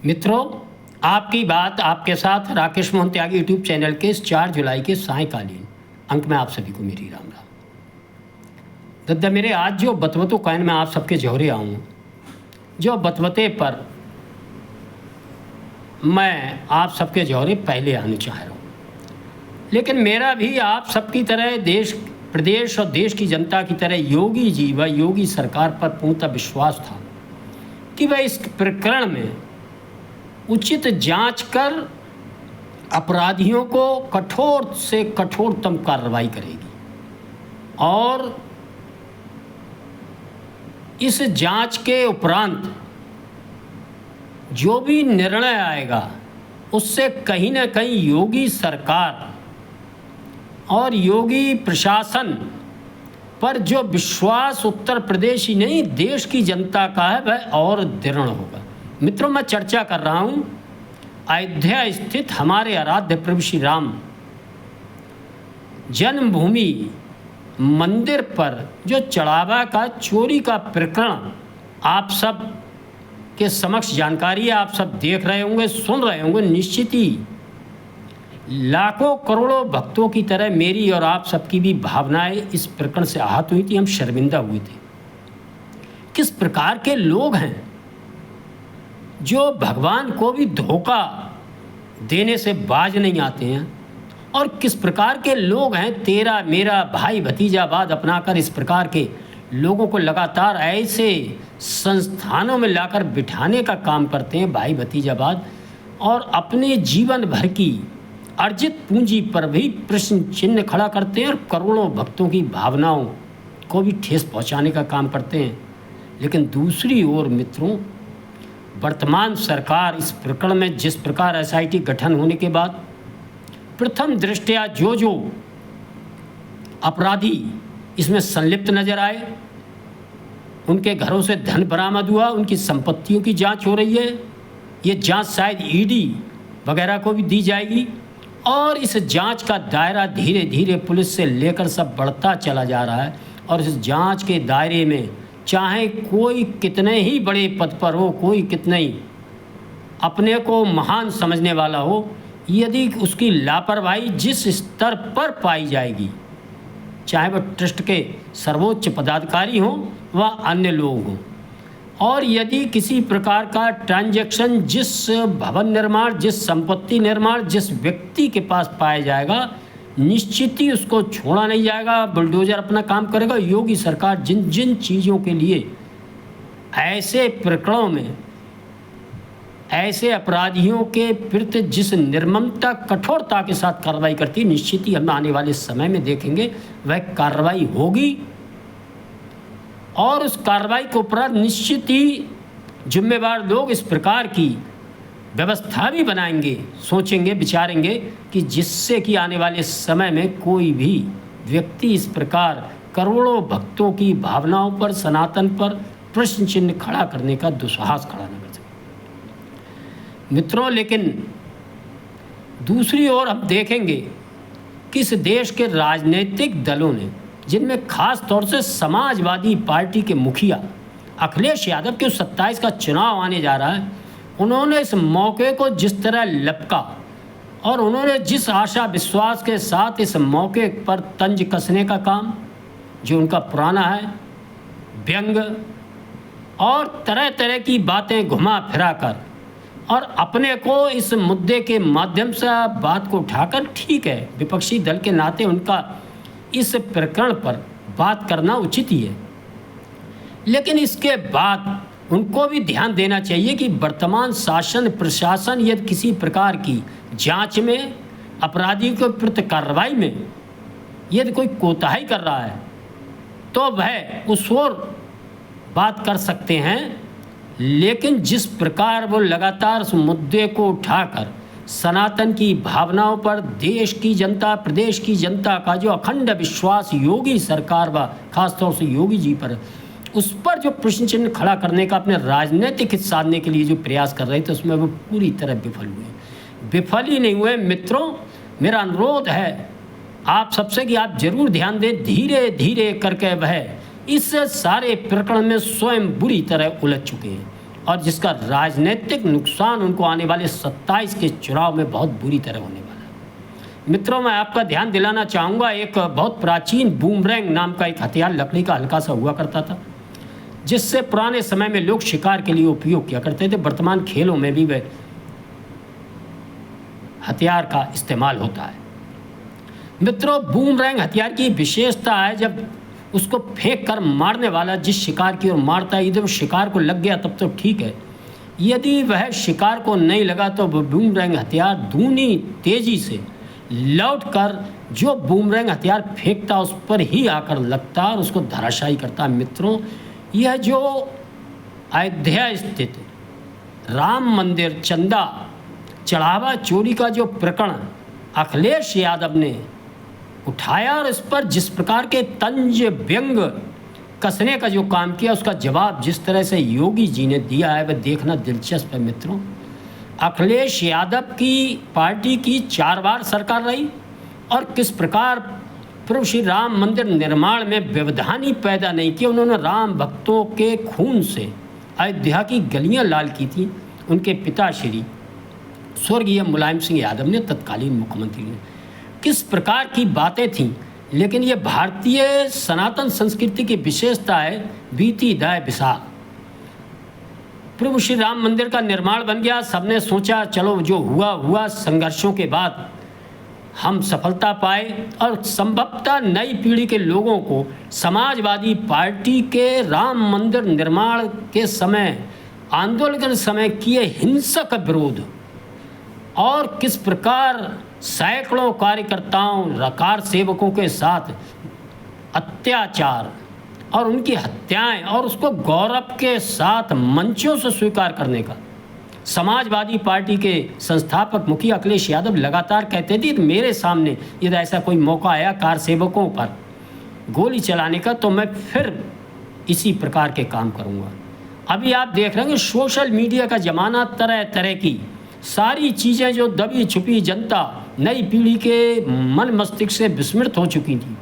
मित्रों, आपकी बात आपके साथ राकेश मोहन त्यागी यूट्यूब चैनल के इस 4 जुलाई के सायंकालीन अंक में आप सभी को मेरी राम राम। दद्दा मेरे आज जो बतवतो कैन में आप सबके जोहरे आऊँ, जो बतवते पर मैं आप सबके जोहरे पहले आने चाह रहा हूँ, लेकिन मेरा भी आप सबकी तरह देश प्रदेश और देश की जनता की तरह योगी जी व योगी सरकार पर पूर्णतः विश्वास था कि वह इस प्रकरण में उचित जांच कर अपराधियों को कठोर से कठोरतम कार्रवाई करेगी और इस जांच के उपरांत जो भी निर्णय आएगा उससे कहीं न कहीं योगी सरकार और योगी प्रशासन पर जो विश्वास उत्तर प्रदेश ही नहीं देश की जनता का है वह और दृढ़ होगा। मित्रों, मैं चर्चा कर रहा हूँ अयोध्या स्थित हमारे आराध्य प्रभु श्री राम जन्मभूमि मंदिर पर जो चढ़ावा का चोरी का प्रकरण आप सब के समक्ष जानकारी है, आप सब देख रहे होंगे, सुन रहे होंगे। निश्चित ही लाखों करोड़ों भक्तों की तरह मेरी और आप सबकी भी भावनाएं इस प्रकरण से आहत हुई थी। हम शर्मिंदा हुए थे। किस प्रकार के लोग हैं जो भगवान को भी धोखा देने से बाज नहीं आते हैं, और किस प्रकार के लोग हैं तेरा मेरा भाई भतीजावाद अपनाकर इस प्रकार के लोगों को लगातार ऐसे संस्थानों में लाकर बिठाने का काम करते हैं, भाई भतीजावाद, और अपने जीवन भर की अर्जित पूंजी पर भी प्रश्न चिन्ह खड़ा करते हैं और करोड़ों भक्तों की भावनाओं को भी ठेस पहुंचाने का काम करते हैं। लेकिन दूसरी ओर मित्रों, वर्तमान सरकार इस प्रकरण में जिस प्रकार एसआईटी गठन होने के बाद प्रथम दृष्टया जो अपराधी इसमें संलिप्त नजर आए, उनके घरों से धन बरामद हुआ, उनकी संपत्तियों की जांच हो रही है। ये जांच शायद ईडी वगैरह को भी दी जाएगी और इस जांच का दायरा धीरे धीरे पुलिस से लेकर सब बढ़ता चला जा रहा है। और इस जांच के दायरे में चाहे कोई कितने ही बड़े पद पर हो, कोई कितने ही अपने को महान समझने वाला हो, यदि उसकी लापरवाही जिस स्तर पर पाई जाएगी, चाहे वह ट्रस्ट के सर्वोच्च पदाधिकारी हों व अन्य लोग हों, और यदि किसी प्रकार का ट्रांजैक्शन जिस भवन निर्माण, जिस संपत्ति निर्माण, जिस व्यक्ति के पास पाया जाएगा, निश्चित ही उसको छोड़ा नहीं जाएगा। बुलडोजर अपना काम करेगा। योगी सरकार जिन जिन चीज़ों के लिए ऐसे प्रकरणों में ऐसे अपराधियों के प्रति जिस निर्ममता कठोरता के साथ कार्रवाई करती है, निश्चित ही हम आने वाले समय में देखेंगे वह कार्रवाई होगी। और उस कार्रवाई के उपरांत निश्चित ही जिम्मेवार लोग इस प्रकार की व्यवस्था भी बनाएंगे, सोचेंगे, विचारेंगे कि जिससे कि आने वाले समय में कोई भी व्यक्ति इस प्रकार करोड़ों भक्तों की भावनाओं पर, सनातन पर प्रश्न चिन्ह खड़ा करने का दुस्साहस खड़ा न कर सके। मित्रों, लेकिन दूसरी ओर हम देखेंगे कि इस देश के राजनीतिक दलों ने, जिनमें खास तौर से समाजवादी पार्टी के मुखिया अखिलेश यादव के 27 का चुनाव आने जा रहा है, उन्होंने इस मौके को जिस तरह लपका और उन्होंने जिस आशा विश्वास के साथ इस मौके पर तंज कसने का काम जो उनका पुराना है, व्यंग और तरह तरह की बातें घुमा फिरा कर और अपने को इस मुद्दे के माध्यम से बात को उठाकर, ठीक है, विपक्षी दल के नाते उनका इस प्रकरण पर बात करना उचित ही है, लेकिन इसके बाद उनको भी ध्यान देना चाहिए कि वर्तमान शासन प्रशासन यदि किसी प्रकार की जांच में, अपराधी के प्रति कार्रवाई में यदि कोई कोताही कर रहा है तो वह उस ओर बात कर सकते हैं। लेकिन जिस प्रकार वो लगातार उस मुद्दे को उठाकर सनातन की भावनाओं पर देश की जनता, प्रदेश की जनता का जो अखंड विश्वास योगी सरकार व खासतौर से योगी जी पर, उस पर जो प्रश्न चिन्ह खड़ा करने का अपने राजनीतिक हित साधने के लिए जो प्रयास कर रहे थे, उसमें वो पूरी तरह विफल हुए। विफल ही नहीं हुए मित्रों, मेरा अनुरोध है आप सबसे कि आप जरूर ध्यान दें। धीरे धीरे करके वह इस सारे प्रकरण में स्वयं बुरी तरह उलझ चुके हैं और जिसका राजनीतिक नुकसान उनको आने वाले 27 के चुनाव में बहुत बुरी तरह होने वाला है। मित्रों, मैं आपका ध्यान दिलाना चाहूँगा, एक बहुत प्राचीन बूमरैंग नाम का एक हथियार लकड़ी का हल्का सा हुआ करता था, जिससे पुराने समय में लोग शिकार के लिए उपयोग किया करते थे। वर्तमान खेलों में भी वह हथियार का इस्तेमाल होता है। मित्रों, बूमरैंग हथियार की विशेषता है, जब उसको फेंक कर मारने वाला जिस शिकार की ओर मारता है, यदि वो शिकार को लग गया तब तो ठीक है, यदि वह शिकार को नहीं लगा तो बूमरैंग हथियार दूनी तेजी से लौटकर जो बूमरैंग हथियार फेंकता उस पर ही आकर लगता और उसको धराशायी करता। मित्रों, यह जो अयोध्या स्थित राम मंदिर चंदा चढ़ावा चोरी का जो प्रकरण अखिलेश यादव ने उठाया और इस पर जिस प्रकार के तंज व्यंग कसने का जो काम किया, उसका जवाब जिस तरह से योगी जी ने दिया है वह देखना दिलचस्प है। मित्रों, अखिलेश यादव की पार्टी की 4 बार सरकार रही और किस प्रकार प्रभु श्री राम मंदिर निर्माण में व्यवधान ही पैदा नहीं किया। उन्होंने राम भक्तों के खून से अयोध्या की गलियां लाल की थी। उनके पिता श्री स्वर्गीय मुलायम सिंह यादव ने, तत्कालीन मुख्यमंत्री ने, किस प्रकार की बातें थीं। लेकिन ये भारतीय सनातन संस्कृति की विशेषता है, बीती दाय विशाल। प्रभु श्री राम मंदिर का निर्माण बन गया, सबने सोचा चलो जो हुआ हुआ, संघर्षों के बाद हम सफलता पाए और संभवतः नई पीढ़ी के लोगों को समाजवादी पार्टी के राम मंदिर निर्माण के समय, आंदोलन के समय किए हिंसक विरोध और किस प्रकार सैकड़ों कार्यकर्ताओं, कार सेवकों के साथ अत्याचार और उनकी हत्याएं और उसको गौरव के साथ मंचों से स्वीकार करने का समाजवादी पार्टी के संस्थापक मुखिया अखिलेश यादव लगातार कहते थे, मेरे सामने यदि ऐसा कोई मौका आया कार सेवकों पर गोली चलाने का तो मैं फिर इसी प्रकार के काम करूंगा। अभी आप देख रहे हैं सोशल मीडिया का ज़माना, तरह तरह की सारी चीज़ें जो दबी छुपी जनता नई पीढ़ी के मन मस्तिष्क से विस्मृत हो चुकी थी,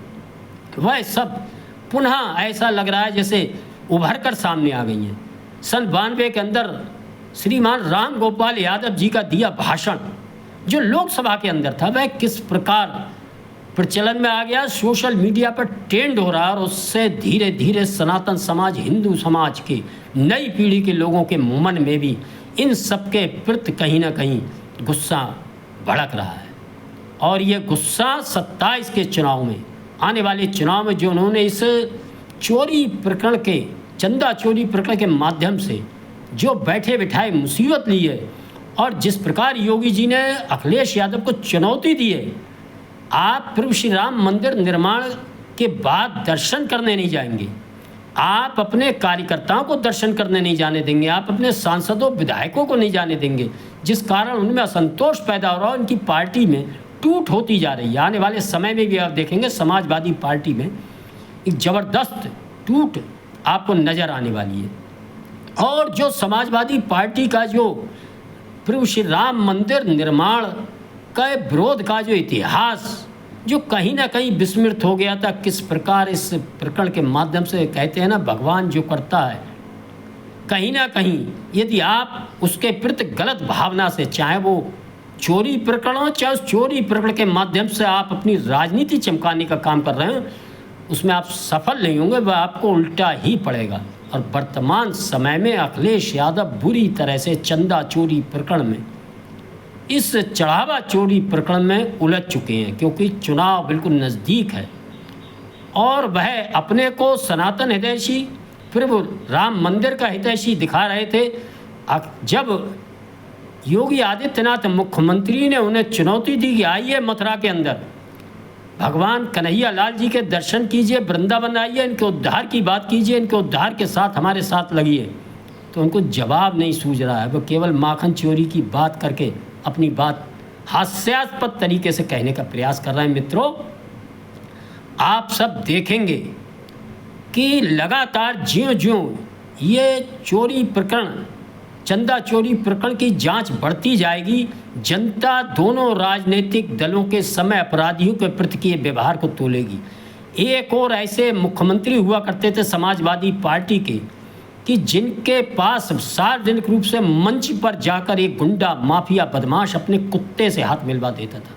वह सब पुनः ऐसा लग रहा है जैसे उभर कर सामने आ गई हैं। सन 92 के अंदर श्रीमान राम गोपाल यादव जी का दिया भाषण जो लोकसभा के अंदर था, वह किस प्रकार प्रचलन में आ गया, सोशल मीडिया पर ट्रेंड हो रहा है और उससे धीरे धीरे सनातन समाज, हिंदू समाज के नई पीढ़ी के लोगों के मन में भी इन सब के प्रति कहीं ना कहीं गुस्सा भड़क रहा है। और ये गुस्सा 27 के चुनाव में, आने वाले चुनाव में जो उन्होंने इस चोरी प्रकरण के, चंदा चोरी प्रकरण के माध्यम से जो बैठे बिठाए मुसीबत ली है और जिस प्रकार योगी जी ने अखिलेश यादव को चुनौती दी है, आप प्रभु श्री राम मंदिर निर्माण के बाद दर्शन करने नहीं जाएंगे, आप अपने कार्यकर्ताओं को दर्शन करने नहीं जाने देंगे, आप अपने सांसदों विधायकों को नहीं जाने देंगे, जिस कारण उनमें असंतोष पैदा हो रहा है, उनकी पार्टी में टूट होती जा रही है। आने वाले समय में भी आप देखेंगे समाजवादी पार्टी में एक ज़बरदस्त टूट आपको नज़र आने वाली है। और जो समाजवादी पार्टी का जो प्रभु श्री राम मंदिर निर्माण का विरोध का जो इतिहास जो कहीं ना कहीं विस्मृत हो गया था, किस प्रकार इस प्रकरण के माध्यम से कहते हैं ना, भगवान जो करता है कहीं ना कहीं यदि आप उसके प्रति गलत भावना से, चाहे वो चोरी प्रकरण हो, चाहे उस चोरी प्रकरण के माध्यम से आप अपनी राजनीति चमकाने का काम कर रहे हैं, उसमें आप सफल नहीं होंगे, वह आपको उल्टा ही पड़ेगा। और वर्तमान समय में अखिलेश यादव बुरी तरह से चंदा चोरी प्रकरण में, इस चढ़ावा चोरी प्रकरण में उलझ चुके हैं, क्योंकि चुनाव बिल्कुल नज़दीक है और वह अपने को सनातन हितैषी, प्रभु राम मंदिर का हितैषी दिखा रहे थे। जब योगी आदित्यनाथ मुख्यमंत्री ने उन्हें चुनौती दी कि आइए मथुरा के अंदर भगवान कन्हैया लाल जी के दर्शन कीजिए, वृंदावन आइए, इनके उद्धार की बात कीजिए, इनके उद्धार के साथ हमारे साथ लगिए, तो उनको जवाब नहीं सूझ रहा है। वो केवल माखन चोरी की बात करके अपनी बात हास्यास्पद तरीके से कहने का प्रयास कर रहे हैं। मित्रों, आप सब देखेंगे कि लगातार ज्यों-ज्यों ये चोरी प्रकरण, चंदा चोरी प्रकरण की जांच बढ़ती जाएगी, जनता दोनों राजनीतिक दलों के समय अपराधियों के प्रति किए व्यवहार को तोलेगी। एक और ऐसे मुख्यमंत्री हुआ करते थे समाजवादी पार्टी के, कि जिनके पास सार्वजनिक रूप से मंच पर जाकर एक गुंडा माफिया बदमाश अपने कुत्ते से हाथ मिलवा देता था।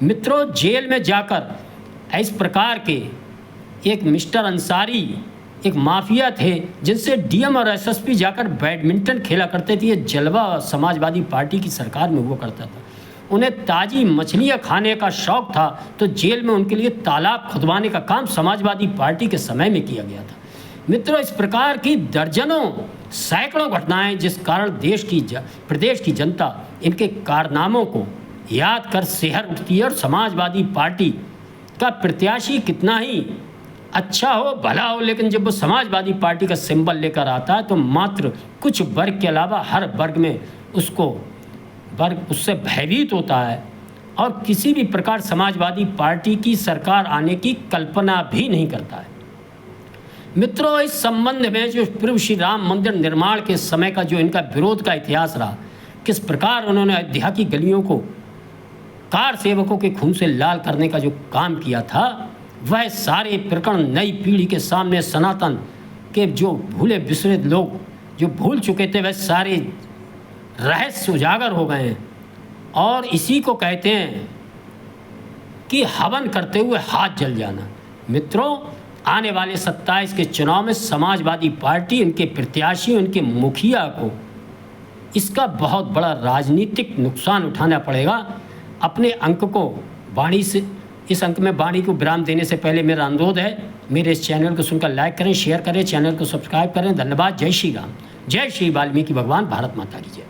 मित्रों, जेल में जाकर इस प्रकार के एक मिस्टर अंसारी एक माफिया थे जिनसे डीएम और एसएसपी जाकर बैडमिंटन खेला करते थे। ये जलवा समाजवादी पार्टी की सरकार में हुआ करता था। उन्हें ताज़ी मछलियाँ खाने का शौक़ था तो जेल में उनके लिए तालाब खुदवाने का काम समाजवादी पार्टी के समय में किया गया था। मित्रों, इस प्रकार की दर्जनों सैकड़ों घटनाएं जिस कारण प्रदेश की जनता इनके कारनामों को याद कर सिहर उठती है और समाजवादी पार्टी का प्रत्याशी कितना ही अच्छा हो भला हो, लेकिन जब वो समाजवादी पार्टी का सिंबल लेकर आता है तो मात्र कुछ वर्ग के अलावा हर वर्ग में उससे भयभीत होता है और किसी भी प्रकार समाजवादी पार्टी की सरकार आने की कल्पना भी नहीं करता है। मित्रों, इस संबंध में जो प्रभु श्री राम मंदिर निर्माण के समय का जो इनका विरोध का इतिहास रहा, किस प्रकार उन्होंने अयोध्या की गलियों को कार सेवकों के खून से लाल करने का जो काम किया था, वह सारे प्रकरण नई पीढ़ी के सामने सनातन के जो भूले बिसरे लोग जो भूल चुके थे वह सारे रहस्य उजागर हो गए हैं। और इसी को कहते हैं कि हवन करते हुए हाथ जल जाना। मित्रों, आने वाले 27 के चुनाव में समाजवादी पार्टी, उनके प्रत्याशी, उनके मुखिया को इसका बहुत बड़ा राजनीतिक नुकसान उठाना पड़ेगा। अपने अंक को वाणी से इस अंक में वाणी को विराम देने से पहले मेरा अनुरोध है, मेरे इस चैनल को सुनकर लाइक करें, शेयर करें, चैनल को सब्सक्राइब करें। धन्यवाद। जय श्री राम, जय श्री वाल्मीकि भगवान, भारत माता की जय।